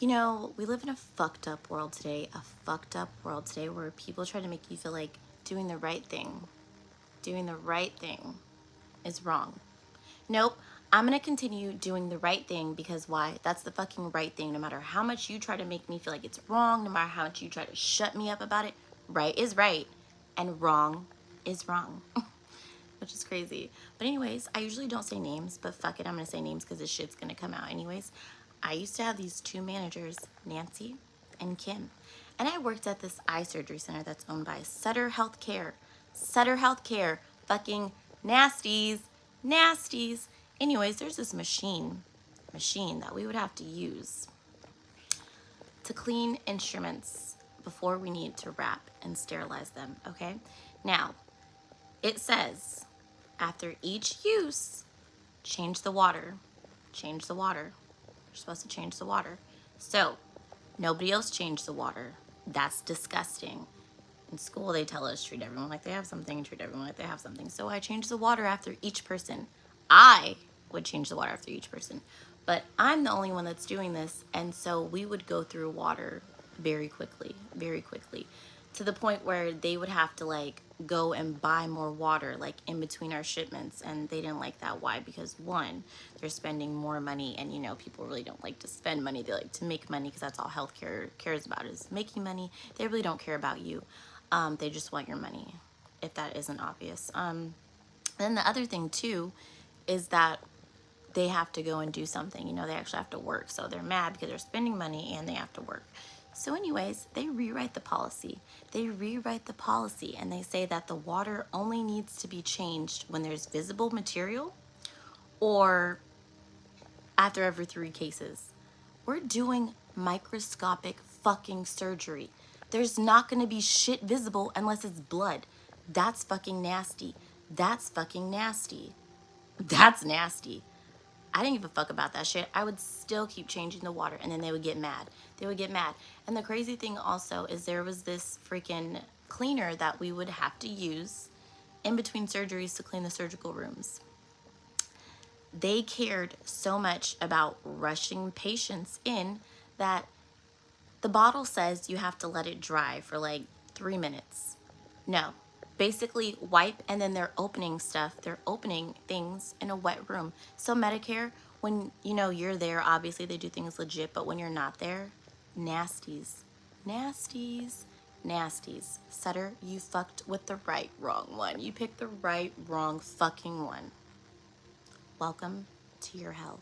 You know, we live in a fucked up world today, where people try to make you feel like doing the right thing is wrong. Nope, I'm gonna continue doing the right thing because why? That's the fucking right thing. No matter how much you try to make me feel like it's wrong, no matter how much you try to shut me up about it, right is right and wrong is wrong. Which is crazy. But anyways, I usually don't say names, but fuck it, I'm gonna say names because this shit's gonna come out anyways. I used to have these two managers, Nancy and Kim. And I worked at this eye surgery center that's owned by Sutter Healthcare. Sutter Healthcare. Fucking nasties. Nasties. Anyways, there's this machine that we would have to use to clean instruments before we need to wrap and sterilize them, okay? Now, it says after each use, change the water. Change the water. You're supposed to change the water. So, nobody else changed the water. That's disgusting. In school, they tell us treat everyone like they have something, treat everyone like they have something. So I changed the water after each person. I would change the water after each person. But I'm the only one that's doing this. And so we would go through water very quickly, to the point where they would have to like go and buy more water like in between our shipments, and they didn't like that. Why? Because one, they're spending more money, and you know people really don't like to spend money, they like to make money because that's all healthcare cares about is making money. They really don't care about you. They just want your money, if that isn't obvious. Then the other thing too is that they have to go and do something. You know, they actually have to work. So they're mad because they're spending money and they have to work. So anyways, they rewrite the policy. And they say that the water only needs to be changed when there's visible material or after every 3 cases. We're doing microscopic fucking surgery. There's not gonna be shit visible unless it's blood. That's fucking nasty. That's fucking nasty. That's nasty. I didn't give a fuck about that shit. I would still keep changing the water, and then they would get mad. And the crazy thing also is there was this freaking cleaner that we would have to use in between surgeries to clean the surgical rooms. They cared so much about rushing patients in that the bottle says you have to let it dry for like 3 minutes. No. Basically wipe, and then they're opening things in a wet room. So Medicare, when you know you're there, obviously they do things legit, but when you're not there, nasties. Nasties. Nasties. Sutter, you fucked with the wrong one. You picked the wrong fucking one. Welcome to your hell.